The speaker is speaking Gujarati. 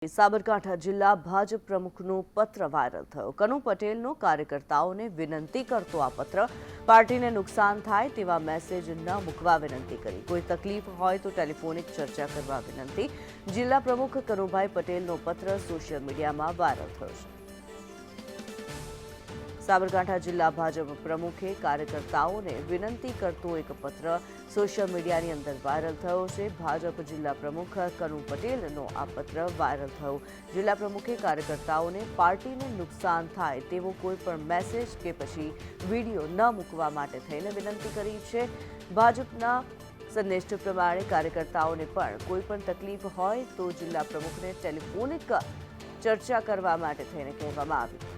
સાબરકાંઠા જિલ્લા ભાજપ પ્રમુખનો પત્ર વાયરલ થયો। કનુ પટેલનો કાર્યકર્તાઓને વિનંતી કરતો આ પત્ર પાર્ટીને નુકસાન થાય તેવા મેસેજ ન મૂકવા વિનંતી કરી। કોઈ તકલીફ હોય તો ટેલિફોનિક ચર્ચા કરવા વિનંતી। જિલ્લા પ્રમુખ કનુભાઈ પટેલનો પત્ર સોશિયલ મીડિયામાં વાયરલ થયો છે। સાબરકાંઠા જિલ્લા ભાજપ પ્રમુખે કાર્યકર્તાઓને વિનંતી કરતો એક પત્ર સોશિયલ મીડિયાની અંદર વાયરલ થયો છે। ભાજપ જિલ્લા પ્રમુખ કનુ પટેલનો આ પત્ર વાયરલ થયો। જિલ્લા પ્રમુખે કાર્યકર્તાઓને પાર્ટીને નુકસાન થાય તેવો કોઈ પણ મેસેજ કે પછી વિડીયો ન મૂકવા માટે થઈને વિનંતી કરી છે। ભાજપના સંદેશ પ્રમાણે કાર્યકર્તાઓને પણ કોઈ પણ તકલીફ હોય તો જિલ્લા પ્રમુખને ટેલિફોનિક ચર્ચા કરવા માટે થઈને કહેવામાં આવ્યું।